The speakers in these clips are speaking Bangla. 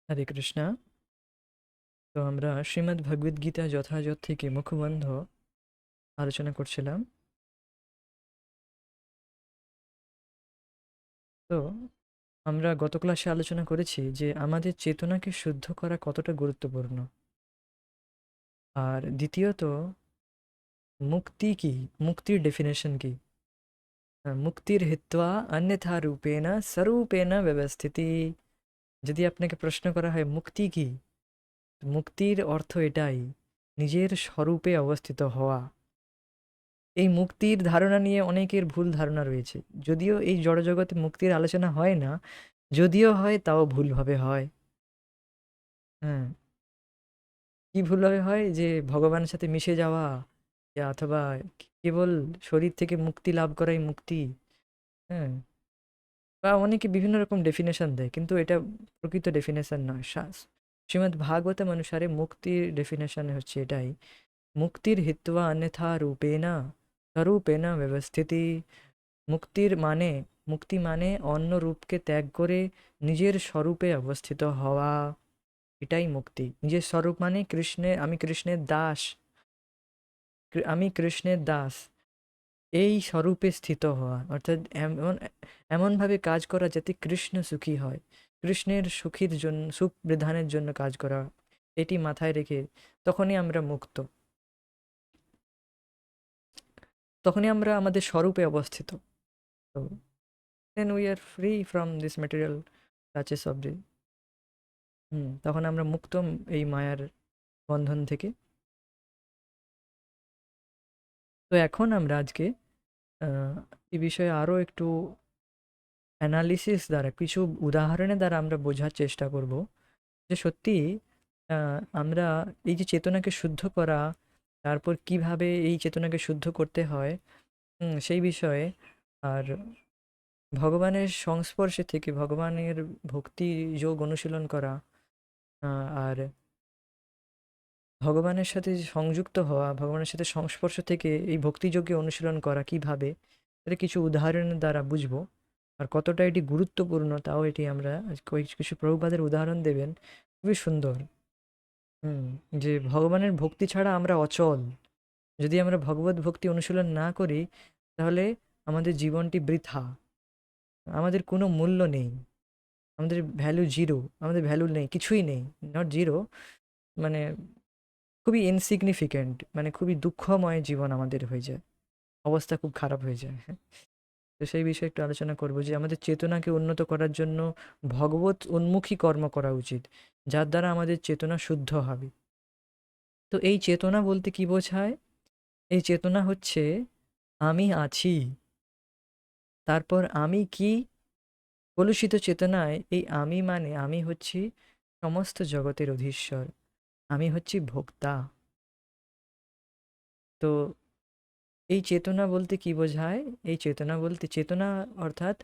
হরে কৃষ্ণা। তো আমরা শ্রীমদ্ ভগবদ গীতা যথাযথ থেকে মুখবন্ধ আলোচনা করছিলাম। তো আমরা গত ক্লাসে আলোচনা করেছি যে আমাদের চেতনাকে শুদ্ধ করা কতটা গুরুত্বপূর্ণ। আর দ্বিতীয়ত, মুক্তি কি, মুক্তির ডেফিনেশন কি। মুক্তির হিত্বা অন্যথা রূপেণ স্বরূপেণ ব্যবস্থিতি। যদি আপনাকে প্রশ্ন করা হয় মুক্তি কি, তো মুক্তির অর্থ এটাই, নিজের স্বরূপে অবস্থিত হওয়া। এই মুক্তির ধারণা নিয়ে অনেকের ভুল ধারণা রয়েছে। যদিও এই জড়জগতে মুক্তির আলোচনা হয় না, যদিও হয় তাও ভুলভাবে হয়। হ্যাঁ, কি ভুলভাবে হয় যে ভগবানের সাথে মিশে যাওয়া, অথবা কেবল শরীর থেকে মুক্তি লাভ করাই মুক্তি। হ্যাঁ, বা অনেকে বিভিন্ন রকম ডেফিনেশন দেয়, কিন্তু এটা প্রকৃত ডেফিনেশন নয়। শ্রীমদ্ ভাগবতম অনুসারে মুক্তির ডেফিনেশন হচ্ছে এটাই, মুক্তির হিত্বা অন্যথা রূপেণা স্বরূপেণ ব্যবস্থিতি। মুক্তির মানে, মুক্তি মানে অন্য রূপকে ত্যাগ করে নিজের স্বরূপে অবস্থিত হওয়া। এটাই মুক্তি। নিজের স্বরূপ মানে কৃষ্ণের, আমি কৃষ্ণের দাস, আমি কৃষ্ণের দাস, এই স্বরূপে স্থিত হওয়া। অর্থাৎ এমনভাবে কাজ করা যাতে কৃষ্ণ সুখী হয়, কৃষ্ণের সুখীর জন্য, সুখ বিধানের জন্য কাজ করা। এটি মাথায় রেখে তখনই আমরা মুক্ত, তখনই আমরা আমাদের স্বরূপে অবস্থিত। তো then we are free from this material touches of the, তখন আমরা মুক্ত এই মায়ার বন্ধন থেকে। তো এখন আমরা আজকে আহ, এই বিষয়ে আরও একটু অ্যানালিসিস দ্বারা, কিছু উদাহরণের দ্বারা আমরা বোঝার চেষ্টা করব যে সত্যি আমরা এই যে চেতনাকে শুদ্ধ করা, তারপর কিভাবে এই চেতনাকে শুদ্ধ করতে হয়, সেই বিষয়ে। আর ভগবানের সংস্পর্শে থেকে ভগবানের ভক্তি যোগ অনুশীলন করা, আর ভগবানের সাথে যে সংযুক্ত হওয়া, ভগবানের সাথে সংস্পর্শ থেকে এই ভক্তিযোগে অনুশীলন করা কিভাবে, এটা কিছু উদাহরণের দ্বারা বুঝবো। আর কতটা এটি গুরুত্বপূর্ণ তাও এটি আমরা কিছু প্রভুপাদের উদাহরণ দেবেন, খুবই সুন্দর। হুম, যে ভগবানের ভক্তি ছাড়া আমরা অচল। যদি আমরা ভগবত ভক্তি অনুশীলন না করি, তাহলে আমাদের জীবনটি বৃথা, আমাদের কোনো মূল্য নেই, আমাদের ভ্যালু জিরো, আমাদের ভ্যালু নেই, কিছুই নেই। নট জিরো, মানে খুবই ইনসিগনিফিক্যান্ট, মানে খুবই দুঃখময় জীবন আমাদের হয়ে যায়, অবস্থা খুব খারাপ হয়ে যায়। তো সেই বিষয়ে একটু আলোচনা করব যে আমাদের চেতনাকে উন্নত করার জন্য ভগবত উন্মুখী কর্ম করা উচিত, যার দ্বারা আমাদের চেতনা শুদ্ধ হবে। তো এই চেতনা বলতে কি বোঝায়? এই চেতনা হচ্ছে আমি আছি, তারপর আমি কি, কলুষিত চেতনায় এই আমি মানে আমি হচ্ছি সমস্ত জগতের অধীশ্বর, আমি হচ্ছি ভোক্তা। তো এই চেতনা বলতে কি বোঝায়? এই চেতনা বলতে, চেতনা অর্থাৎ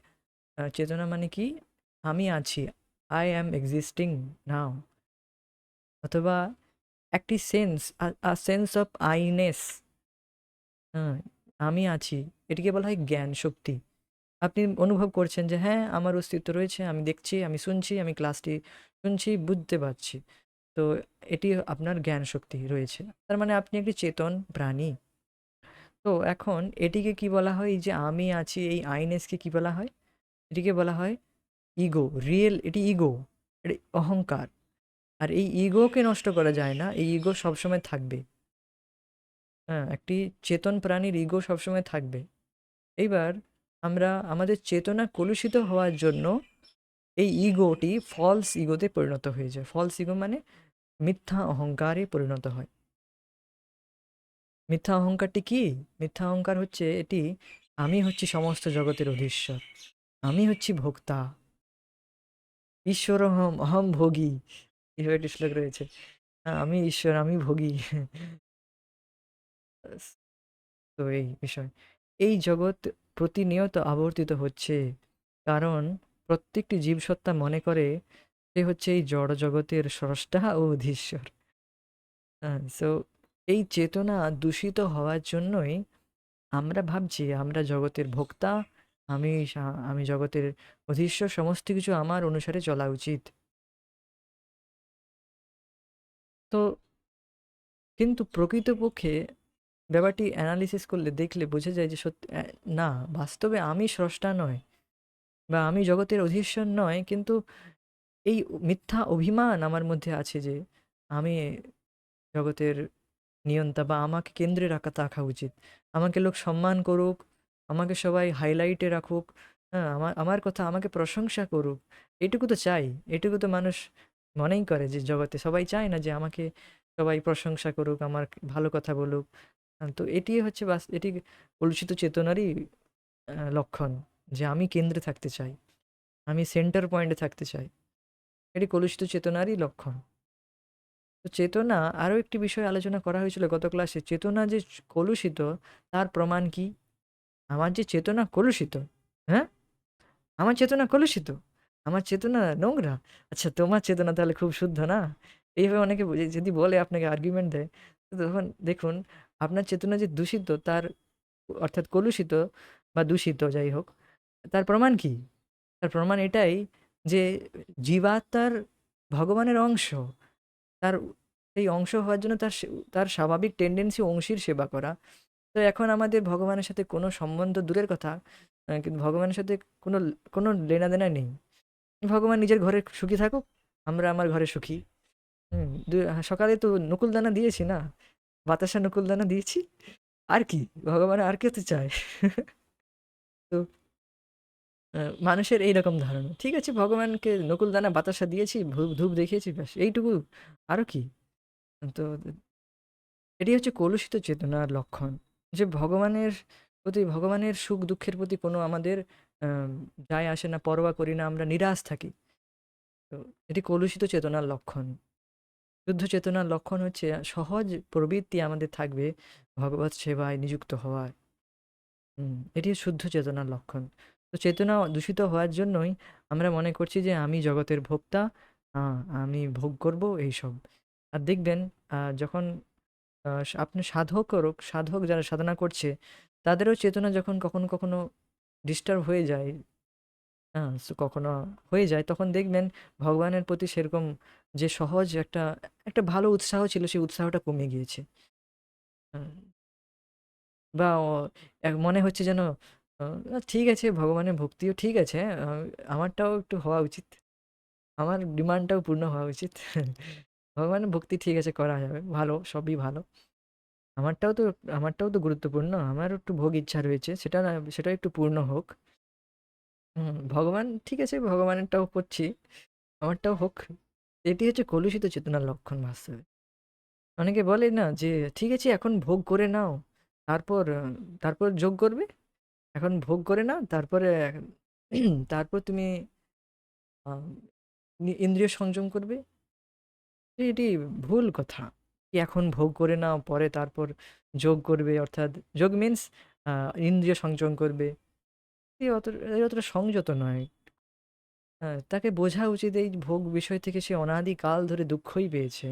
চেতনা মানে কি, আমি আছি, আই অ্যাম এক্সিস্টিং নাও, অথবা একটি সেন্স, সেন্স অফ আইনেস। হ্যাঁ, আমি আছি, এটিকে বলা হয় জ্ঞান শক্তি। আপনি অনুভব করছেন যে হ্যাঁ, আমার অস্তিত্ব রয়েছে, আমি দেখছি, আমি শুনছি, আমি ক্লাসটি শুনছি, বুঝতে পারছি। তো এটি আপনার জ্ঞান শক্তি রয়েছে, তার মানে আপনি একটি চেতন প্রাণী। তো এখন এটিকে কি বলা হয়, এই যে আমি আছি এই আইনেসকে কি বলা হয়? এটিকে বলা হয় ইগো। রিয়েল এটি ইগো, এটি অহংকার। আর এই ইগোকে নষ্ট করা যায় না, এই ইগো সবসময় থাকবে। হ্যাঁ, একটি চেতন প্রাণীর ইগো সবসময় থাকবে। এইবার আমরা আমাদের চেতনা কলুষিত হওয়ার জন্য এই ইগোটি ফলস ইগোতে পরিণত হয়ে যায়। ফলস ইগো মানে মিথ্যা অহংকারে পরিণত হয়। মিথ্যা অহংকারটি কি? মিথ্যা অহংকার হচ্ছে এটি, আমি হচ্ছি সমস্ত জগতের অধীশ্বর, আমি হচ্ছি ভোক্তা, ঈশ্বর অহম অহম ভোগী, এভাবে একটি শ্লোক রয়েছে। আমি ঈশ্বর, আমি ভোগী। তো এই বিষয়, এই জগৎ প্রতিনিয়ত আবর্তিত হচ্ছে, কারণ প্রত্যেকটি জীবসত্তা মনে করে সে হচ্ছে এই জড় জগতের স্রষ্টা ও অধীশ্বর। হ্যাঁ, সো এই চেতনা দূষিত হওয়ার জন্যই আমরা ভাবছি আমরা জগতের ভোক্তা, আমি জগতের অধীশ্বর, সমস্ত কিছু আমার অনুসারে চলা উচিত। তো কিন্তু প্রকৃতপক্ষে ব্যাপারটি অ্যানালিসিস করলে দেখলে বোঝা যায় যে সত্যি না, বাস্তবে আমি স্রষ্টা নয় বা আমি জগতের অধীশ্বর নয়, কিন্তু এই মিথ্যা অভিমান আমার মধ্যে আছে যে আমি জগতের নিয়ন্তা বা আমাকে কেন্দ্রে রাখা উচিত। আমাকে লোক সম্মান করুক, আমাকে সবাই হাইলাইটে রাখুক, হ্যাঁ? আমার আমার কথা আমাকে প্রশংসা করুক। এটুকু তো চাই। এটুকু তো মানুষ মনেই করে যে জগতে সবাই চায় না যে আমাকে সবাই প্রশংসা করুক, আমার ভালো কথা বলুক। তো এটি হচ্ছে এটি কলুষিত চেতনারই লক্ষণ, যে আমি কেন্দ্রে থাকতে চাই। আমি সেন্টার পয়েন্টে থাকতে চাই। এটি কলুষিত চেতনারই লক্ষণ। তো চেতনা, আরও একটি বিষয় আলোচনা করা হয়েছিল গত ক্লাসে, চেতনা যে কলুষিত তার প্রমাণ কি? আমার যে চেতনা কলুষিত, হ্যাঁ, আমার চেতনা কলুষিত, আমার চেতনা নোংরা, আচ্ছা তোমার চেতনা তাহলে খুব শুদ্ধ না? এইভাবে অনেকে যদি বলে, আপনাকে আর্গুমেন্ট দেয়, তো তখন দেখুন আপনার চেতনা যে দূষিত তার, অর্থাৎ কলুষিত বা দূষিত যাই হোক, তার প্রমাণ কি? তার প্রমাণ এটাই যে জীবাত্মার ভগবানের অংশ, তার সেই অংশ হওয়ার জন্য তার স্বাভাবিক টেন্ডেন্সি অংশীর সেবা করা। তো এখন আমাদের ভগবানের সাথে কোনো সম্বন্ধ দূরের কথা, কিন্তু ভগবানের সাথে কোনো কোনো লেনাদেনা নেই। ভগবান নিজের ঘরে সুখী থাকুক, আমরা আমার ঘরে সুখী। সকালে তো নকুলদানা দিয়েছি না, বাতাসা নকুলদানা দিয়েছি, আর কি ভগবান আর কে তো চায়? তো মানুষের এইরকম ধারণা, ঠিক আছে ভগবানকে নকুলদানা বাতাসা দিয়েছি, ধূপ ধূপ দেখিয়েছি, ব্যাস এইটুকু, আরও কি? তো এটি হচ্ছে কলুষিত চেতনার লক্ষণ, যে ভগবানের প্রতি, ভগবানের সুখ দুঃখের প্রতি কোনো আমাদের আম যায় আসে না, পরোয়া করি না, আমরা নিরাশ থাকি। তো এটি কলুষিত চেতনার লক্ষণ। শুদ্ধ চেতনার লক্ষণ হচ্ছে সহজ প্রবৃত্তি আমাদের থাকবে ভগবৎ সেবায় নিযুক্ত হওয়ার। এটি শুদ্ধ চেতনার লক্ষণ। তো চেতনা দূষিত হওয়ার জন্যই আমরা মনে করছি যে আমি জগতের ভোক্তা, আ আমি ভোগ করব এইসব। আর দেখবেন যখন আপনি সাধক যারা সাধনা করছে, তাদেরও চেতনা যখন কখনো, কখনো ডিস্টার্ব হয়ে যায়, সো কখনো হয়ে যায়, তখন দেখবেন ভগবানের প্রতি সেরকম যে সহজ একটা ভালো উৎসাহ ছিল, সেই উৎসাহটা কমে গিয়েছে। আ বা মনে হচ্ছে যেন আ ঠিক আছে, ভগবানের ভক্তিও ঠিক আছে, আমারটাও একটু হওয়া উচিত। আমার ডিমান্ডটাও পূর্ণ হওয়া উচিত। ভগবানের ভক্তি ঠিক আছে, করা যাবে। ভালো, সবই ভালো। আমারটাও তো আমারটাও তো গুরুত্বপূর্ণ। আমারও একটু ভোগ ইচ্ছা রয়েছে। সেটাও একটু পূর্ণ হোক। ভগবান ঠিক আছে, ভগবানেরটাও করছি। আমারটাও হোক। এটি হচ্ছে কলুষিত চেতনার লক্ষণ বাস্তবে। অনেকে বলে না যে, "ঠিক আছে এখন ভোগ করে নাও। তারপর তারপর যোগ করবে। এখন ভোগ করে নাও। তারপরে তারপর তুমি আ ইন্দ্রিয় সংযম করবে।" এটি ভুল কথা। কি এখন ভোগ করে নাও, পরে তারপর যোগ করবে, অর্থাৎ যোগ মিন্স আ ইন্দ্রিয় সংযম করবে। এ অতটা সংযত নয়। তাকে বোঝা উচিত এই ভোগ বিষয় থেকে সে অনাদিকাল ধরে দুঃখই পেয়েছে।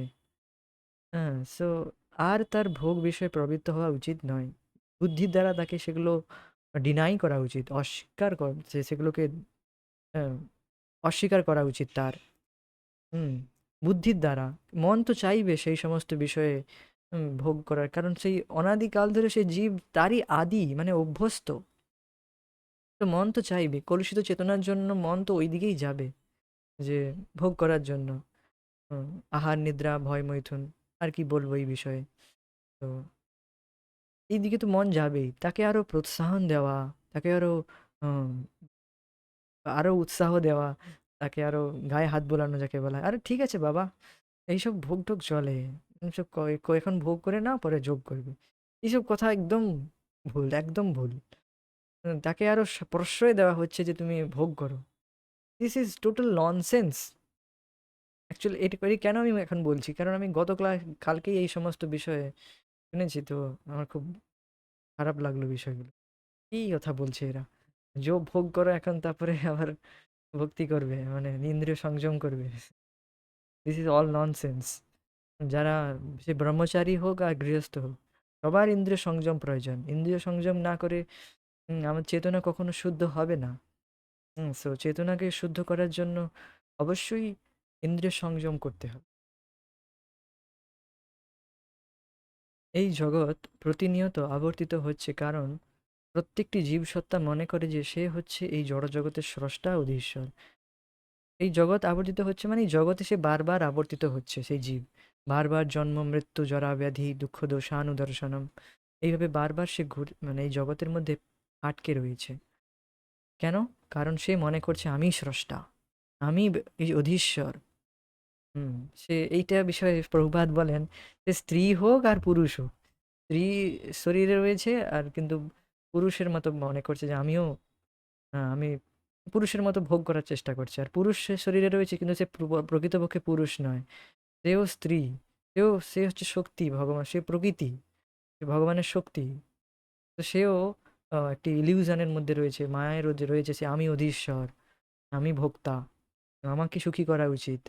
সো আর তার ভোগ বিষয়ে প্রবৃত্ত হওয়া উচিত নয়। বুদ্ধির দ্বারা তাকে সেগুলো ডিনাই করা উচিত। সেগুলোকে অ্যা অস্বীকার করা উচিত তার। হুম, বুদ্ধির দ্বারা। মন তো চাইবে সেই সমস্ত বিষয়ে ভোগ করার। কারণ সেই অনাদিকাল ধরে সে জীব তারই আদি, মানে অভ্যস্ত। তো মন তো চাইবে। কলুষিত চেতনার জন্য মন তো ঐদিকেই যাবে, যে ভোগ করার জন্য। হুম, আহার, নিদ্রা, ভয়, মৈথুন। আর কি বলবো এই বিষয়ে? তো এইদিকে তো মন যাবেই। তাকে আরো প্রোৎসাহন দেওয়া, তাকে হুম, আরো উৎসাহ দেওয়া, তাকে আরো গায়ে হাত বোলানো যাকে বলা হয়। আরে ঠিক আছে বাবা, এইসব ভোগ-টোগ চলে। এসব এখন ভোগ করে নাও, পরে যোগ করবে। এইসব কথা একদম ভুল, একদম ভুল। তাকে আরো প্রশ্রয় দেওয়া হচ্ছে যে তুমি ভোগ করো। This is total nonsense. Actually এটি কেন আমি এখন বলছি? কারণ আমি কালকেই এই সমস্ত বিষয়ে শুনেছি, তো আমার খুব খারাপ লাগলো বিষয়গুলো। কি কথা বলছে এরা? ভোগ করো এখন, তারপরে আবার ভক্তি করবে, মানে ইন্দ্রিয় সংযম করবে। This is all nonsense. যারা, সে ব্রহ্মচারী হোক আর গৃহস্থ হোক, সবার ইন্দ্রিয় সংযম প্রয়োজন। ইন্দ্রিয় সংযম না করে আমার চেতনা কখনো শুদ্ধ হবে না। সো চেতনাকে শুদ্ধ করার জন্য অবশ্যই ইন্দ্রিয় সংযম করতে হবে। এই জগৎ প্রতিনিয়ত আবর্তিত হচ্ছে কারণ প্রত্যেকটি জীবসত্তা মনে করে যে সে হচ্ছে এই জড়জগতের স্রষ্টা অধীশ্বর। এই জগৎ আবর্তিত হচ্ছে মানে এই জগতে সে বারবার আবর্তিত হচ্ছে সেই জীব। বারবার জন্ম মৃত্যু জরা ব্যাধি দুঃখ দোষানুদর্শনম, এইভাবে বারবার সে মানে এই জগতের মধ্যে আটকে রয়েছে। কেন? কারণ সে মনে করছে আমি স্রষ্টা, আমি এই অধীশ্বর। হুম। সে এইটা বিষয়ে প্রভুপাদ বলেন যে স্ত্রী হোক আর পুরুষ হোক, স্ত্রী শরীরে রয়েছে আর কিন্তু পুরুষের মতো মনে করছে যে আমিও, আমি পুরুষের মতো ভোগ করার চেষ্টা করছে। আর পুরুষ সে শরীরে রয়েছে কিন্তু সে প্রকৃতপক্ষে পুরুষ নয়, সেও স্ত্রী, সে হচ্ছে শক্তি ভগবান, সে প্রকৃতি, সে ভগবানের শক্তি। তো সেও একটি ইলিউশনের মধ্যে রয়েছে, মায়ের রয়েছে সে আমি অধীশ্বর, আমি ভোক্তা, আমাকে সুখী করা উচিত।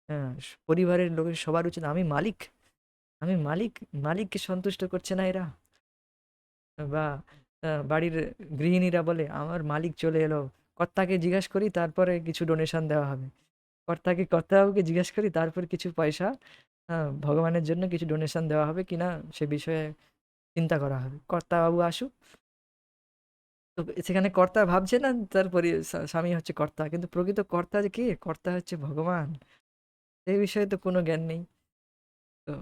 হ্যাঁ, পরিবারের লোকের সবার উচিত আমি মালিক, আমি মালিক। মালিককে সন্তুষ্ট করছে না এরা। বা বাড়ির গৃহিণীরা বলে আমার মালিক চলে এলো, কর্তাকে জিজ্ঞাসা করি তারপরে কিছু ডোনেশন দেওয়া হবে, কর্তাবাবুকে জিজ্ঞেস করি তারপর কিছু পয়সা ভগবানের জন্য কিছু ডোনেশন দেওয়া হবে কিনা সে বিষয়ে চিন্তা করা হবে, কর্তাবাবু আসুক। তো সেখানে কর্তা ভাবছে না তারপরে স্বামী হচ্ছে কর্তা, কিন্তু প্রকৃত কর্তা যে কে, কর্তা হচ্ছে ভগবান। এই বিষয়ে তো কোনো জ্ঞান নেই। তো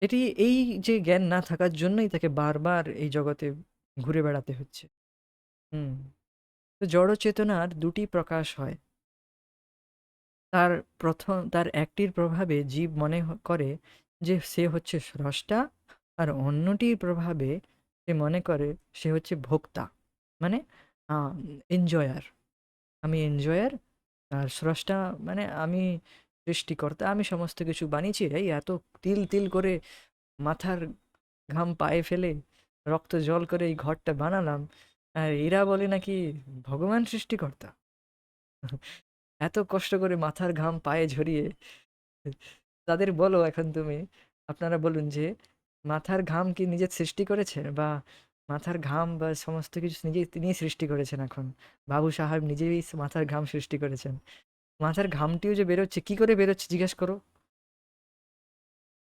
এটি, এই যে জ্ঞান না থাকার জন্যই তাকে বারবার এই জগতে ঘুরে বেড়াতে হচ্ছে। হুম। তো জড় চেতনার দুটি প্রকাশ হয়। তার একটির প্রভাবে জীব মনে করে যে সে হচ্ছে স্রষ্টা, আর অন্যটির প্রভাবে সে মনে করে সে হচ্ছে ভোক্তা, মানে এনজয়ার। আমি এনজয়ার, আর স্রষ্টা মানে আমি সৃষ্টিকর্তা, আমি সমস্ত কিছু বানিয়েছি, এই এত তিল তিল করে মাথার ঘাম পায়ে ফেলে রক্ত জল করে এই ঘরটা বানালাম, আর এরা বলে নাকি ভগবান সৃষ্টিকর্তা। এত কষ্ট করে মাথার ঘাম পায়ে ঝরিয়ে তাদের বলো এখন তুমি, আপনারা বলুন যে মাথার ঘাম কি নিজে সৃষ্টি করেছে, বা মাথার ঘাম বা সমস্ত কিছু নিজে তিনি সৃষ্টি করেছেন? এখন বাবু সাহেব নিজেই মাথার ঘাম সৃষ্টি করেছেন। মাথার ঘামটিও যে বেরোচ্ছে, কি করে বেরোচ্ছে জিজ্ঞেস করো,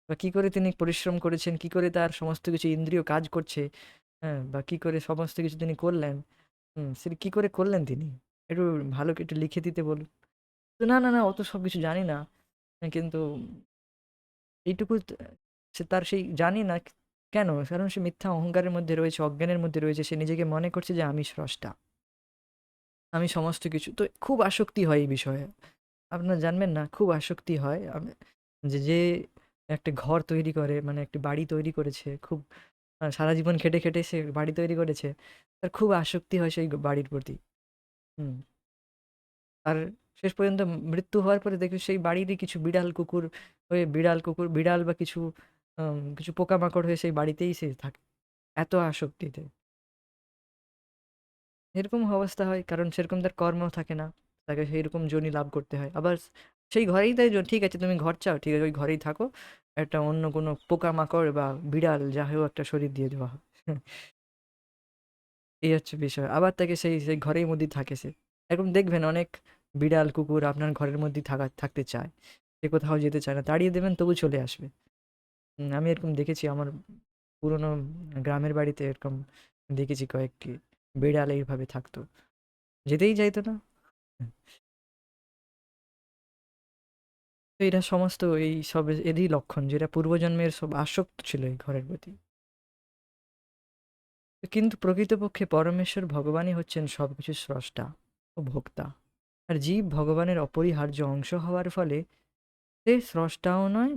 বা কি করে তিনি পরিশ্রম করেছেন, কি করে তার সমস্ত কিছু ইন্দ্রিয় কাজ করছে, হ্যাঁ, বা কি করে সমস্ত কিছু তিনি করলেন। সেটা কি করে করলেন তিনি, একটু ভালো করে একটু লিখে দিতে বলুন। তো না না না, অত সব কিছু জানি না, কিন্তু এইটুকু সে তার সেই জানি না কেন, কারণ সে মিথ্যা অহংকারের মধ্যে রয়েছে, অজ্ঞানের মধ্যে রয়েছে, সে নিজেকে মনে করছে যে আমি স্রষ্টা, আমি সমস্ত কিছু। তো খুব আসক্তি হয় এই বিষয়ে, আপনারা জানবেন না, খুব আসক্তি হয়। যে যে একটা ঘর তৈরি করে, মানে একটা বাড়ি তৈরি করেছে, খুব সারা জীবন খেটে খেটে সে বাড়ি তৈরি করেছে, তার খুব আসক্তি হয় সেই বাড়ির প্রতি। হুম। আর শেষ পর্যন্ত মৃত্যু হওয়ার পরে দেখি সেই বাড়িরই কিছু বিড়াল কুকুর হয়ে, বিড়াল বা কিছু কিছু পোকামাকড় হয়ে সেই বাড়িতেই সে থাকে, এত আসক্তিতে। এরকম অবস্থা হয় কারণ সেরকম তার কর্ম থাকে না, তাকে সেইরকম জনি লাভ করতে হয়। আবার সেই ঘরেই তাই ঠিক আছে তুমি ঘর চাও, ঠিক আছে ওই ঘরেই থাকো, একটা অন্য কোনো পোকামাকড় বা বিড়াল যা হোক একটা শরীর দিয়ে দেওয়া হয়। এই হচ্ছে বিষয়। আবার তাকে সেই সেই ঘরের মধ্যেই থাকে সে। এরকম দেখবেন অনেক বিড়াল কুকুর আপনার ঘরের মধ্যেই থাকতে চায়, সে কোথাও যেতে চায় না, তাড়িয়ে দেবেন তবু চলে আসবে। আমি এরকম দেখেছি আমার পুরনো গ্রামের বাড়িতে, এরকম দেখেছি কয়েকটি বিড়াল এইভাবে থাকতো, যেতেই চাইতো না। তো এরা সমস্ত এই সব এরই লক্ষণ, যেটা পূর্বজন্মের সব আসক্ত ছিল এই ঘরের প্রতি। কিন্তু প্রকৃতপক্ষে পরমেশ্বর ভগবানই হচ্ছেন সবকিছু স্রষ্টা ও ভোক্তা। আর জীব ভগবানের অপরিহার্য অংশ হওয়ার ফলে সে স্রষ্টাও নয়,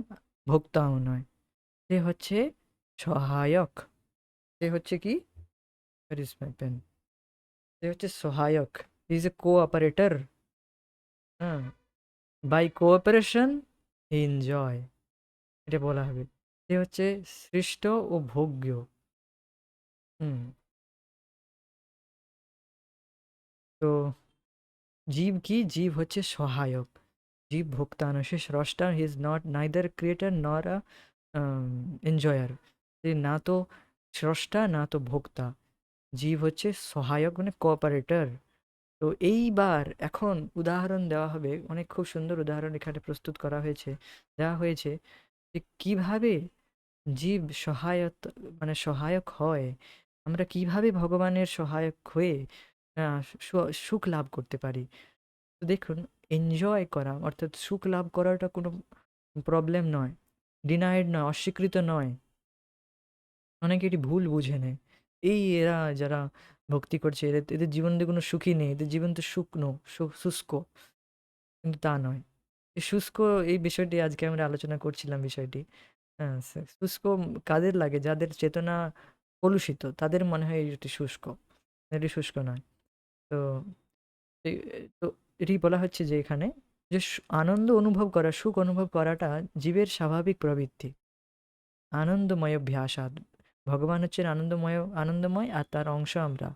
ভোক্তাও নয়, সে হচ্ছে সহায়ক। সে হচ্ছে কি, where is my pen? সে হচ্ছে সহায়ক, ইজ এ কোঅপারেটর। হ্যাঁ, বাই কোঅপারেশন এনজয়, এটা বলা হবে। সে হচ্ছে সৃষ্ট ও ভোগ্য। হুম। তো জীব কি, জীব হচ্ছে সহায়ক, জীব ভোক্তা নয়, সে স্রষ্টা, he is not neither creator নর আ এনজয়ার। সে না তো স্রষ্টা না তো ভোক্তা, জীব হচ্ছে সহায়ক মানে কোঅপারেটর। তো এইবার এখন উদাহরণ দেওয়া হবে, অনেক খুব সুন্দর উদাহরণ এখানে প্রস্তুত করা হয়েছে, দেওয়া হয়েছে। যে কিভাবে জীব সহায়ক হয়, আমরা কিভাবে ভগবানের সহায়ক হয়ে সুখ লাভ করতে পারি। তো দেখুন, এনজয় করা অর্থাৎ সুখ লাভ করাটা কোনো প্রবলেম নয়, ডিনায়েড নয়, অস্বীকৃত নয়। অনেকে এটি ভুল বুঝে নেয়। এরা যারা ভক্তি করছে এদের জীবনে কোনো সুখই নেই, এদের জীবন তো শুকনো, শুষ্ক। কিন্তু তা নয়। এই শুষ্ক, এই বিষয়টি আজকে আমরা আলোচনা করছিলাম বিষয়টি। হ্যাঁ, শুষ্ক কাদের লাগে? যাদের চেতনা কলুষিত, তাদের মনে হয় এটি শুষ্ক। এটি শুষ্ক নয়। তো এই তো এটি বলা হচ্ছে যে এখানে যে আনন্দ অনুভব করা, সুখ অনুভব করাটা জীবের স্বাভাবিক প্রবৃত্তি। আনন্দময়াভ্যাসাৎ। ভগবান হচ্ছেন আনন্দময় আর তার অংশ আমরা।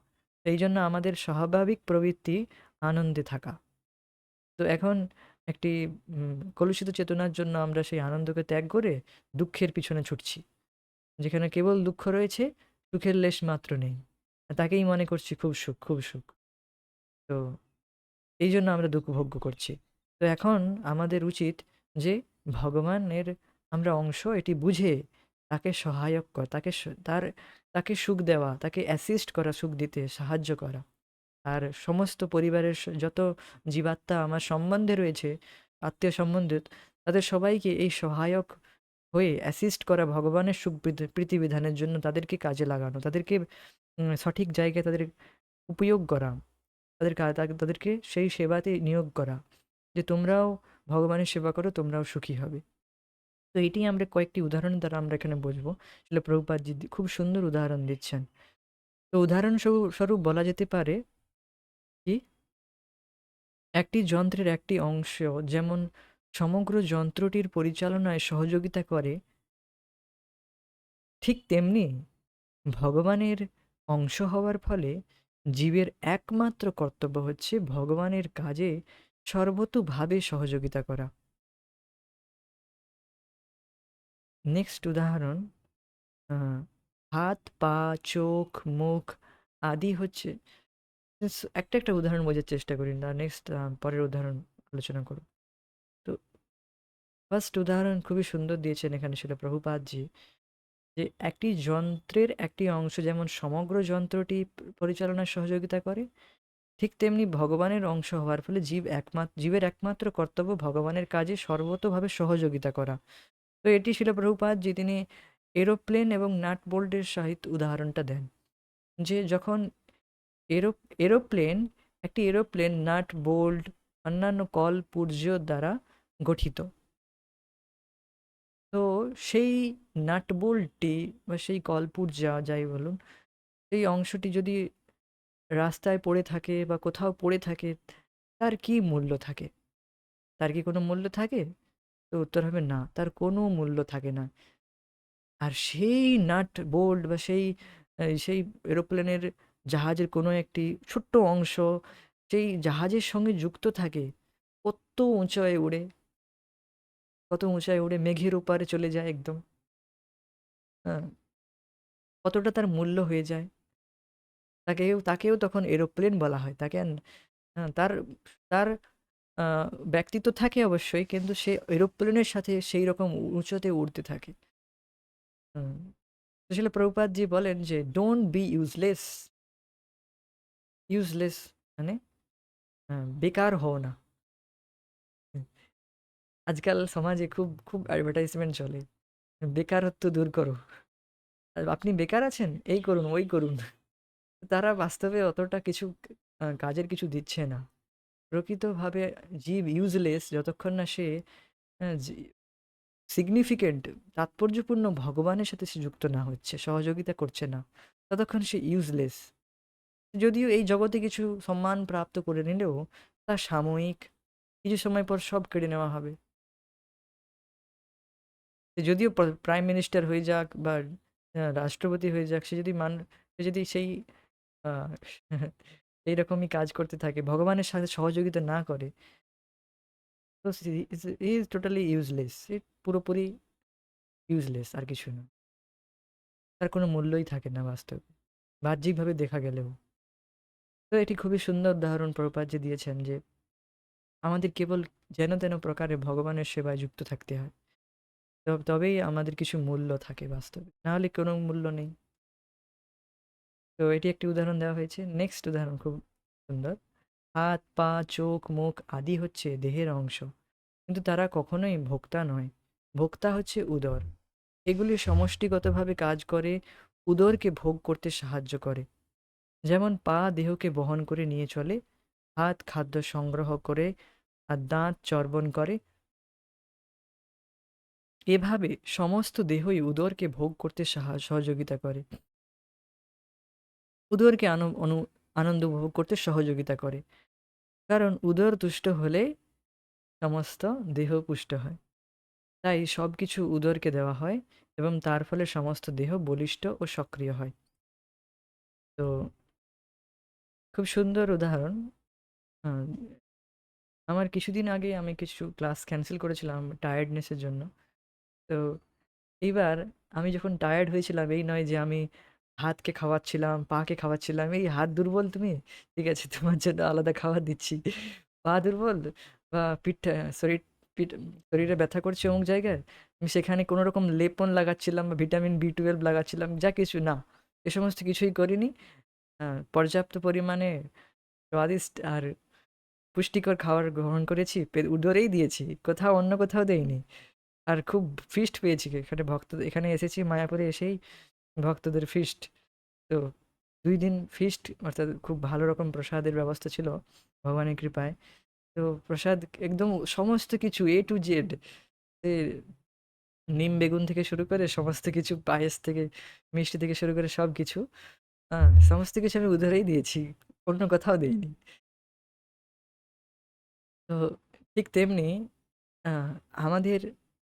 এই জন্য আমাদের স্বাভাবিক প্রবৃত্তি আনন্দে থাকা। তো এখন একটি কলুষিত চেতনার জন্য আমরা সেই আনন্দকে ত্যাগ করে দুঃখের পিছনে ছুটছি। যেখানে কেবল দুঃখ রয়েছে, সুখের লেশ মাত্র নেই। তাকেই মনে করছি খুব সুখ, খুব সুখ। তো এই জন্য আমরা দুঃখ ভোগ্য করছি। তো এখন আমাদের উচিত যে ভগবানের আমরা অংশ এটি বুঝে তাকে সহায়ক করা, তাকে সুখ দেওয়া, তাকে অ্যাসিস্ট করা, সুখ দিতে সাহায্য করা। আর সমস্ত পরিবারের যত জীবাত্মা আমার সম্বন্ধে রয়েছে, আত্মীয় সম্বন্ধে, তাদের সবাইকে এই সহায়ক হয়ে অ্যাসিস্ট করা, ভগবানের সুখ প্রীতিবিধানের জন্য তাদেরকে কাজে লাগানো, তাদেরকে সঠিক জায়গায় তাদের উপয়োগ করা, তাদেরকে সেই সেবাতে নিয়োগ করা, যে তোমরাও ভগবানের সেবা করো, তোমরাও সুখী হবে। তো এটি আমরা কয়েকটি উদাহরণ দ্বারা আমরা এখানে বুঝবো। আসলে প্রভুপাদজি খুব সুন্দর উদাহরণ দিচ্ছেন। তো উদাহরণ স্বরূপ বলা যেতে পারে কি, একটি যন্ত্রের একটি অংশ যেমন সমগ্র যন্ত্রটির পরিচালনায় সহযোগিতা করে, ঠিক তেমনি ভগবানের অংশ হওয়ার ফলে জীবের একমাত্র কর্তব্য হচ্ছে ভগবানের কাজে সর্বতোভাবে সহযোগিতা করা। নেক্সট উদাহরণ, হাত, পা, চোখ, মুখ আদি হচ্ছে, একটা একটা উদাহরণ বোঝার চেষ্টা করি না, নেক্সট পরের উদাহরণ আলোচনা করব। তো ফার্স্ট উদাহরণ খুবই সুন্দর দিয়েছেন এখানে ছিল প্রভুপাদজি, যে একটি যন্ত্রের একটি অংশ যেমন সমগ্র যন্ত্রটি পরিচালনায় সহযোগিতা করে, ঠিক তেমনি ভগবানের অংশ হওয়ার ফলে জীবের একমাত্র কর্তব্য ভগবানের কাজে সর্বতোভাবে সহযোগিতা করা। তো এটি ছিল প্রভুপাদজি, তিনি এরোপ্লেন এবং নাট বোল্টের সহিত উদাহরণটা দেন, যে যখন এরো এরোপ্লেন একটি এরোপ্লেন নাট বোল্ট অন্যান্য কল পুর্জ দ্বারা গঠিত। তো সেই নাট বোল্টটি বা সেই কলপুর্জা যাই বলুন, সেই অংশটি যদি রাস্তায় পড়ে থাকে বা কোথাও পড়ে থাকে, তার কি মূল্য থাকে? তার কি কোনো মূল্য থাকে? তো উত্তর হবে না, তার কোনো মূল্য থাকে না। আর সেই নাট বোল্ট বা সেই এরোপ্লেনের জাহাজের কোনো একটি ছোট্ট অংশ সেই জাহাজের সঙ্গে যুক্ত থাকে, কত উঁচায় উড়ে, কত উঁচায় উড়ে মেঘের ওপারে চলে যায় একদম। হ্যাঁ, কতটা তার মূল্য হয়ে যায়। তাকেও তখন এরোপ্লেন বলা হয়। তার তার আ ব্যক্তিত্ব থাকে অবশ্যই, কিন্তু সে এরোপ্লেনের সাথে সেইরকম উঁচুতে উড়তে থাকে। হুম। তো আসলে প্রভুপাদজি বলেন যে, "ডোন্ট বি ইউজলেস।" ইউজলেস মানে বেকার হও না। হুম, আজকাল সমাজে খুব, খুব অ্যাডভার্টাইজমেন্ট চলে। বেকারত্ব দূর করো। আপনি বেকার আছেন? এই করুন, ওই করুন। তারা বাস্তবে অতটা কিছু কাজের কিছু দিচ্ছে না। প্রকৃতভাবে জীব ইউজলেস যতক্ষণ না সে আ জি সিগনিফিক্যান্ট, তাৎপর্যপূর্ণ ভগবানের সাথে সে যুক্ত না হচ্ছে, সহযোগিতা করছে না, ততক্ষণ সে ইউজলেস। যদিও এই জগতে কিছু সম্মান প্রাপ্ত করে নিলেও তা সাময়িক, কিছু সময় পর সব কেড়ে নেওয়া হবে। সে যদিও প্রাইম মিনিস্টার হয়ে যাক বা রাষ্ট্রপতি হয়ে যাক, সে যদি সেই আ এইরকমই কাজ করতে থাকে, ভগবানের সাথে সহযোগিতা না করে, তো হি ইজ টোটালি ইউজলেস। সে পুরোপুরি ইউজলেস, আর কিছু না। তার কোনো মূল্যই থাকে না বাস্তবে, বাহ্যিকভাবে দেখা গেলেও। তো এটি খুবই সুন্দর উদাহরণ প্রভুপাদ যে দিয়েছেন, যে আমাদের কেবল যেন তেন প্রকারে ভগবানের সেবায় যুক্ত থাকতে হয়। তবেই আমাদের কিছু মূল্য থাকে বাস্তবে, নাহলে কোনো মূল্য নেই। তো এটি একটি উদাহরণ দেওয়া হয়েছে। নেক্সট উদাহরণ খুব সুন্দর। হাত, পা, চোখ, মুখ আদি হচ্ছে দেহের অংশ, কিন্তু তারা কখনোই ভোক্তা নয়। ভোক্তা হচ্ছে উদর। এগুলি সমষ্টিগতভাবে কাজ করে উদরকে ভোগ করতে সাহায্য করে। যেমন পা দেহকে বহন করে নিয়ে চলে, হাত খাদ্য সংগ্রহ করে, আর দাঁত চর্বণ করে। এভাবে সমস্ত দেহই উদরকে ভোগ করতে সহযোগিতা করে, উদরকে আনন্দ উপভোগ করতে সহযোগিতা করে। কারণ উদর তুষ্ট হলে সমস্ত দেহ পুষ্ট হয়। তাই সবকিছু উদরকে দেওয়া হয় এবং তার ফলে সমস্ত দেহ বলিষ্ঠ ও সক্রিয় হয়। তো খুব সুন্দর উদাহরণ। আহ, আমার কিছুদিন আগে আমি কিছু ক্লাস ক্যান্সেল করেছিলাম টায়ার্ডনেসের জন্য। তো এইবার আমি যখন টায়ার্ড হয়েছিলাম, এই নয় যে আমি হাতকে খাওয়াচ্ছিলাম, পাকে খাওয়াচ্ছিলাম, এই হাত দুর্বল তুমি, ঠিক আছে তোমার জন্য আলাদা খাবার দিচ্ছি। পা দুর্বল বা পিঠ শরীরে ব্যথা করছে অমুক জায়গায়, আমি সেখানে কোনো রকম লেপন লাগাচ্ছিলাম বা ভিটামিন B12 লাগাচ্ছিলাম, যা কিছু না, এ সমস্ত কিছুই করিনি। পর্যাপ্ত পরিমাণে স্বাদিষ্ট আর পুষ্টিকর খাবার গ্রহণ করেছি, উদরেই দিয়েছি, কোথাও অন্য কোথাও দেইনি। আর খুব ফিস্ট পেয়েছি এখানে, এখানে এসেছি মায়াপুরে এসেই ভক্তদের ফিস্ট। তো 2 দিন ফিস্ট, অর্থাৎ খুব ভালো রকম প্রসাদের ব্যবস্থা ছিল ভগবানের কৃপায়। তো প্রসাদ একদম সমস্ত কিছু A to Z, নিম বেগুন থেকে শুরু করে সমস্ত কিছু, পায়েস থেকে মিষ্টি থেকে শুরু করে সব কিছু, সমস্ত কিছু আমি উধারেই দিয়েছি, অন্য কোথাও দেইনি। তো ঠিক তেমনি আহ, আমাদের,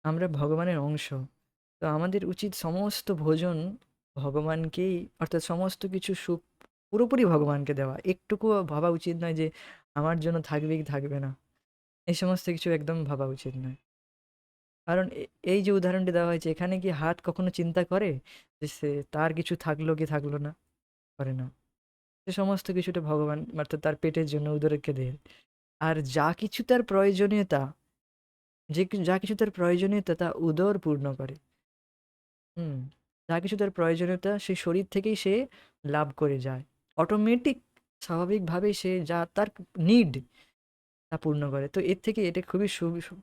আমরা ভগবানের অংশ। তো আমাদের উচিত সমস্ত ভোজন ভগবানকেই, অর্থাৎ সমস্ত কিছু সুখ পুরোপুরি ভগবানকে দেওয়া। একটুকুও ভাবা উচিত নয় যে আমার জন্য থাকবে কি থাকবে না, এই সমস্ত কিছু একদম ভাবা উচিত নয়। কারণ এই যে উদাহরণটি দেওয়া হয়েছে এখানে, কি হাত কখনো চিন্তা করে যে সে তার কিছু থাকলো কি থাকলো না? করে না। সে সমস্ত কিছুটা ভগবান, অর্থাৎ তার পেটের জন্য উদরকে দেয়। আর যা কিছু তার প্রয়োজনীয়তা, যা কিছু তার প্রয়োজনীয়তা তা উদর পূর্ণ করে। হুম। যা কিছু তার প্রয়োজনীয়তা সেই শরীর থেকেই সে লাভ করে যায়। অটোমেটিক, স্বাভাবিকভাবেই সে যা তার নিড তা পূর্ণ করে। তো এর থেকে এটা খুবই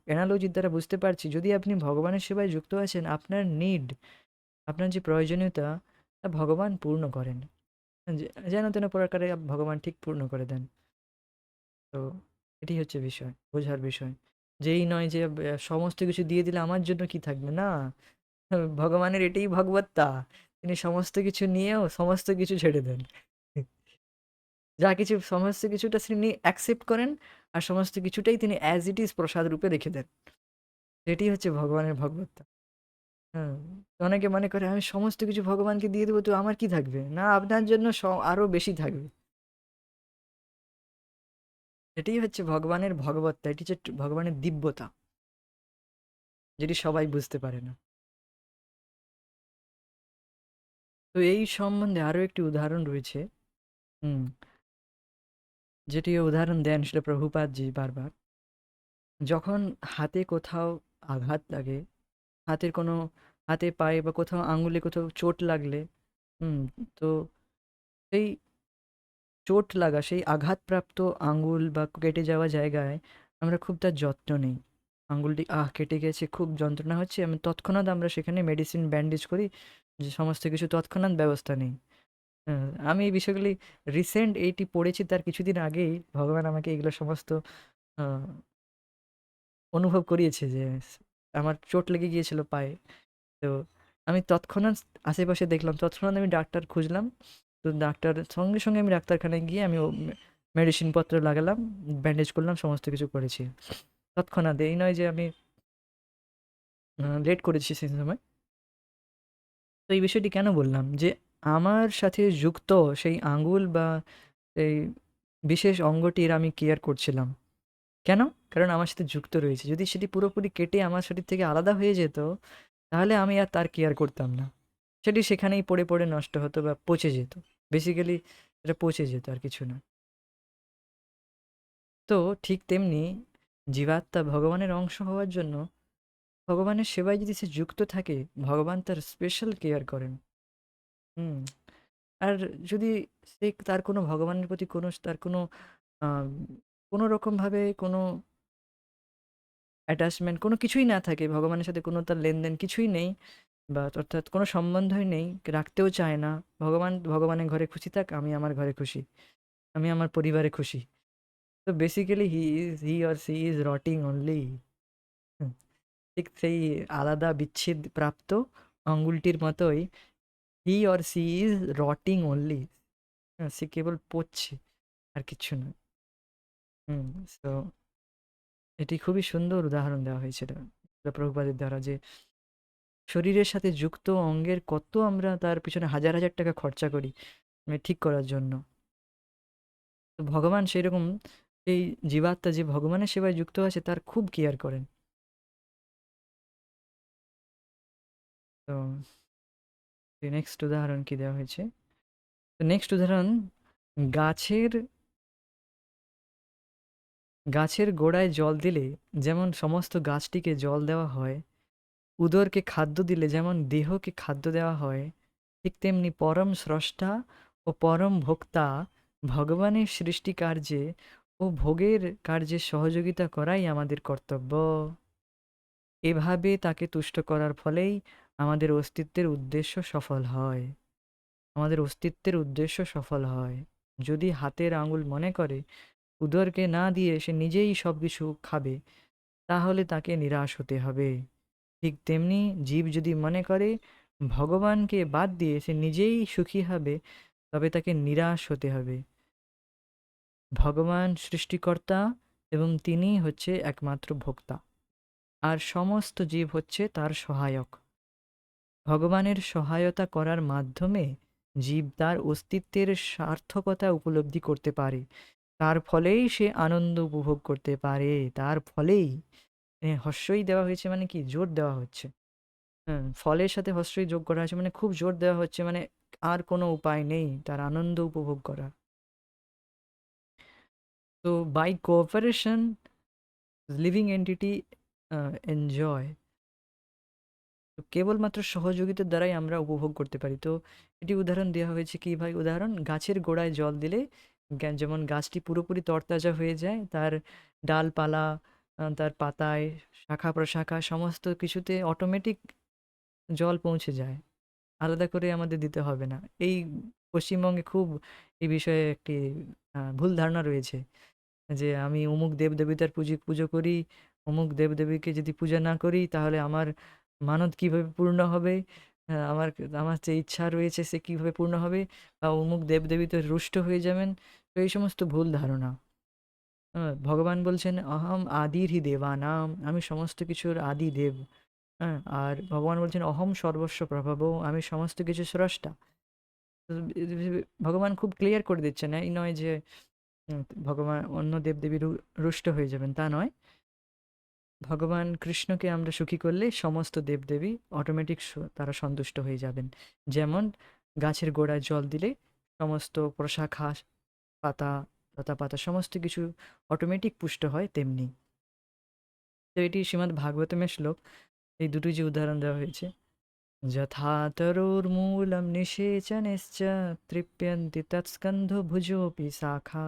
অ্যানালজির দ্বারা বুঝতে পারছি, যদি আপনি ভগবানের সেবায় যুক্ত আছেন, আপনার নিড, আপনার যে প্রয়োজনীয়তা, তা ভগবান পূর্ণ করেন। যেন তেন প্রকারে ভগবান ঠিক পূর্ণ করে দেন। তো এটি হচ্ছে বিষয়, বোঝার বিষয়। যেই নয় যে সমস্ত কিছু দিয়ে দিলে আমার জন্য কি থাকবে না। ভগবানের এটাই ভগবত্তা, তিনি সমস্ত কিছু নিয়েও সমস্ত কিছু ছেড়ে দেন। যা কিছু, সমস্ত কিছুটা তিনি অ্যাকসেপ্ট করেন, আর সমস্ত কিছুটাই তিনি অ্যাজ ইট ইজ প্রসাদ রূপে রেখে দেন। এটি হচ্ছে ভগবানের ভগবত্তা। হ্যাঁ। তো অনেকে মনে করে আমি সমস্ত কিছু ভগবানকে দিয়ে দেবো তো আমার কি থাকবে, না আপনার জন্য আরো বেশি থাকবে। এটাই হচ্ছে ভগবানের ভগবত্তা, এটি হচ্ছে ভগবানের দিব্যতা, যেটি সবাই বুঝতে পারে না। তো এই সম্বন্ধে আরো একটি উদাহরণ রয়েছে। হুম। যেটি উদাহরণ দেন সেটা প্রভুপাদজি বারবার। যখন হাতে কোথাও আঘাত লাগে, হাতের কোনো, হাতে পায়ে বা কোথাও আঙুলে কোথাও চোট লাগলে, হুম, তো সেই চোট লাগা, সেই আঘাতপ্রাপ্ত আঙুল বা কেটে যাওয়া জায়গায় আমরা খুব তার যত্ন নিই। আঙুলটি কেটে গেছে, খুব যন্ত্রণা হচ্ছে, আমি তৎক্ষণাৎ আমরা সেখানে মেডিসিন ব্যান্ডেজ করি, যে সমস্ত কিছু তৎক্ষণাৎ ব্যবস্থা নেই। আমি এই বিষয়গুলি রিসেন্ট এইটি পড়েছি, তার কিছুদিন আগেই ভগবান আমাকে এগুলো সমস্ত আহ, অনুভব করিয়েছে যে আমার চোট লেগে গিয়েছিল পায়ে। তো আমি তৎক্ষণাৎ আশেপাশে দেখলাম, তৎক্ষণাৎ আমি ডাক্তার খুঁজলাম। তো ডাক্তার সঙ্গে সঙ্গে আমি ডাক্তারখানায় গিয়ে আমি মেডিসিন পত্র লাগালাম, ব্যান্ডেজ করলাম, সমস্ত কিছু করেছি তৎক্ষণাৎ। এই নয় যে আমি লেট করেছি সেই সময়। তো এই বিষয়টি কেন বললাম, যে আমার সাথে যুক্ত সেই আঙ্গুল বা এই বিশেষ অঙ্গটির আমি কেয়ার করছিলাম। কেন? কারণ আমার সাথে যুক্ত রয়েছে। যদি সেটি পুরোপুরি কেটে আমার শরীর থেকে আলাদা হয়ে যেত, তাহলে আমি আর তার কেয়ার করতাম না। সেটি সেখানেই পড়ে পড়ে নষ্ট হতো বা পচে যেত। বেসিক্যালি এটা পচে যেত, আর কিছু না। তো ঠিক তেমনি জীবাত্মা ভগবানের অংশ হওয়ার জন্য ভগবানের সেবায় যদি সে যুক্ত থাকে, ভগবান তার স্পেশাল কেয়ার করেন। হুম। আর যদি সে তার কোনো ভগবানের প্রতি কোনো তার কোনো আম কোনো রকমভাবে কোনো অ্যাটাচমেন্ট কোনো কিছুই না থাকে, ভগবানের সাথে কোনো তার লেনদেন কিছুই নেই, বা অর্থাৎ কোনো সম্বন্ধই নেই, রাখতেও চায় না। ভগবান ভগবানের ঘরে খুশি থাক, আমি আমার ঘরে খুশি, আমি আমার পরিবারে খুশি। তো basically he or she is rotting only. ঠিক সেই আলাদা বিচ্ছেদ প্রাপ্ত আঙ্গুলটির মতোই, he or she is rotting only. সে কেবল পড়ছে, আর কিচ্ছু নয়। সো এটি খুবই সুন্দর উদাহরণ দেওয়া হয়েছিল প্রভুপাদের দ্বারা, যে শরীরের সাথে যুক্ত অঙ্গের কত আমরা তার পিছনে হাজার হাজার টাকা খরচা করি ঠিক করার জন্য। তো ভগবান সেই রকম, এই জীবাত্মা যে ভগবানের সেবায় যুক্ত আছে তার খুব কেয়ার করেন। তো নেক্সট উদাহরণ কি দেওয়া হয়েছে? তো নেক্সট উদাহরণ, গাছের গাছের গোড়ায় জল দিলে যেমন সমস্ত গাছটিকে জল দেওয়া হয়, উদরকে খাদ্য দিলে যেমন দেহকে খাদ্য দেওয়া হয়, ঠিক তেমনি পরম স্রষ্টা ও পরম ভোক্তা ভগবানের সৃষ্টি কার্যে ও ভোগের কার্যে সহযোগিতা করাই আমাদের কর্তব্য। এভাবে তাকে তুষ্ট করার ফলেই আমাদের অস্তিত্বের উদ্দেশ্য সফল হয়। আমাদের অস্তিত্বের উদ্দেশ্য সফল হয়। যদি হাতের আঙুল মনে করে উদরকে না দিয়ে সে নিজেই সব কিছু খাবে, তাহলে তাকে নিরাশ হতে হবে। ঠিক তেমনি জীব যদি মনে করে ভগবানকে বাদ দিয়ে সে নিজেই সুখী হবে, তবে তাকে নিরাশ হতে হবে। ভগবান সৃষ্টিকর্তা এবং তিনি হচ্ছে একমাত্র ভোক্তা, আর সমস্ত জীব হচ্ছে তার সহায়ক। ভগবানের সহায়তা করার মাধ্যমে জীব তার অস্তিত্বের সার্থকতা উপলব্ধি করতে পারে। তার ফলেই সে আনন্দ উপভোগ করতে পারে। তার ফলেই, হস্যই দেওয়া হয়েছে মানে কি, জোর দেওয়া হচ্ছে। হ্যাঁ, ফলের সাথে হস্যই যোগ করা হয়েছে মানে খুব জোর দেওয়া হচ্ছে, মানে আর কোনো উপায় নেই তার আনন্দ উপভোগ করা। তো by cooperation living entity enjoy, তো কেবলমাত্র সহযোগিতার দ্বারাই আমরা উপভোগ করতে পারি। তো এটি উদাহরণ দেওয়া হয়েছে কি ভাই, উদাহরণ গাছের গোড়ায় জল দিলে যেমন গাছটি পুরোপুরি তরতাজা হয়ে যায়, তার ডালপালা, তার পাতায়, শাখা প্রশাখা সমস্ত কিছুতে অটোমেটিক জল পৌঁছে যায়, আলাদা করে আমাদের দিতে হবে না। এই পশ্চিমবঙ্গে খুব এই বিষয়ে একটি ভুল ধারণা রয়েছে, যে আমি অমুক দেবদেবতার পুজো করি, অমুক দেবদেবীকে যদি পূজা না করি তাহলে আমার মানত কিভাবে পূর্ণ হবে, আমার আমার যে ইচ্ছা রয়েছে সে কিভাবে পূর্ণ হবে, বা অমুক দেবদেবী তো রুষ্ট হয়ে যাবেন। তো এই সমস্ত ভুল ধারণা। ভগবান বলছেন অহম আদির হি দেবানাম, আমি সমস্ত কিছুর আদি দেব। হ্যাঁ, আর ভগবান বলছেন অহম সর্বস্ব প্রভাব, আমি সমস্ত কিছু স্রষ্টা। তো ভগবান খুব ক্লিয়ার করে দিচ্ছেন, এই নয় যে ভগবান অন্য দেবদেবী রুষ্ট হয়ে যাবেন, তা নয়। ভগবান কৃষ্ণকে আমরা সুখী করলে সমস্ত দেবদেবী অটোমেটিক তারা সন্তুষ্ট হয়ে যাবেন। যেমন গাছের গোড়ায় জল দিলে সমস্ত প্রশাখা, পাতা, লতা পাতা সমস্ত কিছু অটোমেটিক পুষ্ট হয়, তেমনি। তো এটি শ্রীমদ্ ভাগবতমের শ্লোক। এই দুটি যে উদাহরণ দেওয়া হয়েছে, যথা তরুর্মূলম নিষেচনেশ্চ তৃপ্যন্তি তৎস্কন্ধ ভুজোপি শাখা।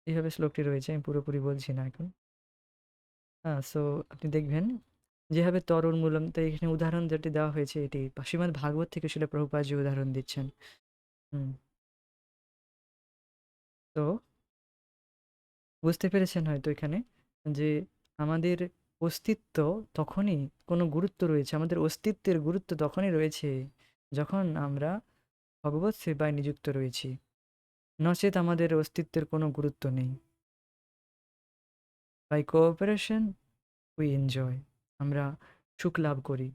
এইভাবে শ্লোকটি রয়েছে, আমি পুরোপুরি বলছি না এখন। হ্যাঁ, সো আপনি দেখবেন যেভাবে তরুর্মূলম, তো এখানে উদাহরণ যেটি দেওয়া হয়েছে এটি শ্রীমদ্ ভাগবত থেকে শিল প্রভুপাদ জি উদাহরণ দিচ্ছেন। হুম। তো বুঝতে পেরেছেন হয়তো এখানে, যে আমাদের অস্তিত্ব তখনই, কোনো গুরুত্ব রয়েছে, আমাদের অস্তিত্বের গুরুত্ব তখনই রয়েছে যখন আমরা ভগবত সেবায় নিযুক্ত রয়েছি, নচেত আমাদের অস্তিত্বের কোনো গুরুত্ব নেই। বাই কোঅপারেশন উই এনজয়, আমরা সুখ লাভ করি।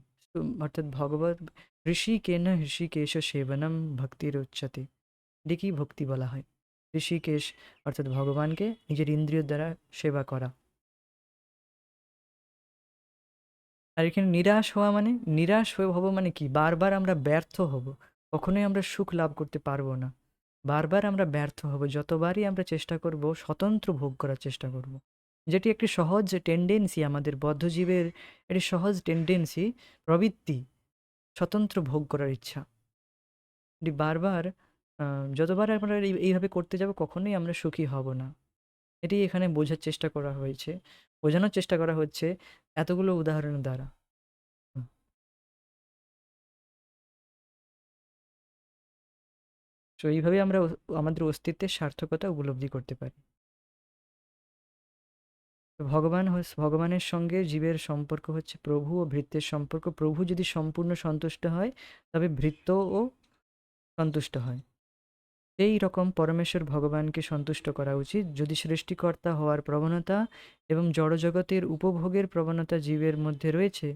অর্থাৎ ভগবত ঋষিকেন ঋষিকেশ সেবনম ভক্তির উচ্চতে, এটাকেই ভক্তি বলা হয়। ঋষিকেশ অর্থাৎ ভগবানকে নিজের ইন্দ্রিয় দ্বারা সেবা করা। আর এখানে নিরাশ হওয়া মানে, নিরাশ হয়ে হব মানে কি, বারবার আমরা ব্যর্থ হব, কখনোই আমরা সুখ লাভ করতে পারবো না। বারবার আমরা ব্যর্থ হব, যতবারই আমরা চেষ্টা করব স্বতন্ত্র ভোগ করার চেষ্টা করব। যেটি একটি সহজ টেন্ডেন্সি, আমাদের বদ্ধজীবের একটি সহজ টেন্ডেন্সি, প্রবৃত্তি, স্বতন্ত্র ভোগ করার ইচ্ছা। এটি বারবার যতবার আমরা এইভাবে করতে যাব কখনোই আমরা সুখী হব না। এটি এখানে বোঝার চেষ্টা করা হয়েছে, বোঝানোর চেষ্টা করা হচ্ছে এতগুলো উদাহরণের দ্বারা। হুম। তো এইভাবে আমরা আমাদের অস্তিত্বের সার্থকতা উপলব্ধি করতে পারি। তো ভগবানের সঙ্গে জীবের সম্পর্ক হচ্ছে প্রভু ও ভৃত্যের সম্পর্ক। প্রভু যদি সম্পূর্ণ সন্তুষ্ট হয় তবে ভৃত্যও সন্তুষ্ট হয়। এই রকম পরমেশ্বর ভগবানকে সন্তুষ্ট করা উচিত। যদি সৃষ্টিকর্তা হওয়ার প্রবণতা এবং জড়জগতের উপভোগের প্রবণতা জীবের মধ্যে রয়েছে,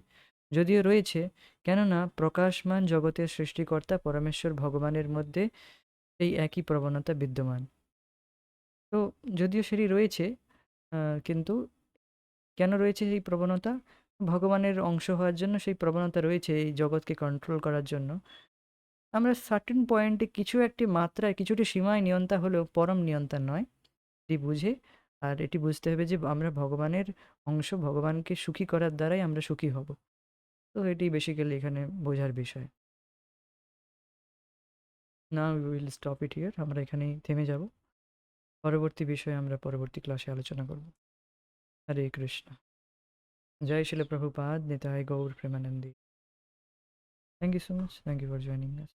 যদিও রয়েছে, কেননা প্রকাশমান জগতের সৃষ্টিকর্তা পরমেশ্বর ভগবানের মধ্যে এই একই প্রবণতা বিদ্যমান। তো যদিও সেটি রয়েছে, কিন্তু কেন রয়েছে এই প্রবণতা? ভগবানের অংশ হওয়ার জন্য সেই প্রবণতা রয়েছে, এই জগৎকে কন্ট্রোল করার জন্য। আমরা সার্টেন পয়েন্টে কিছু একটি মাত্রায়, কিছুটি সীমায় নিয়ন্তা হলেও পরম নিয়ন্তা নয়, এটি বুঝে। আর এটি বুঝতে হবে যে আমরা ভগবানের অংশ, ভগবানকে সুখী করার দ্বারাই আমরা সুখী হব। তো এটি বেসিক্যালি এখানে বোঝার বিষয়। না, we will stop it here, আমরা এখানেই থেমে যাব। পরবর্তী বিষয়ে আমরা পরবর্তী ক্লাসে আলোচনা করব। হরে কৃষ্ণ। জয় শিল প্রভুপাদ, নিতাই গৌর প্রেমানন্দী। Thank you so much, thank you for joining us.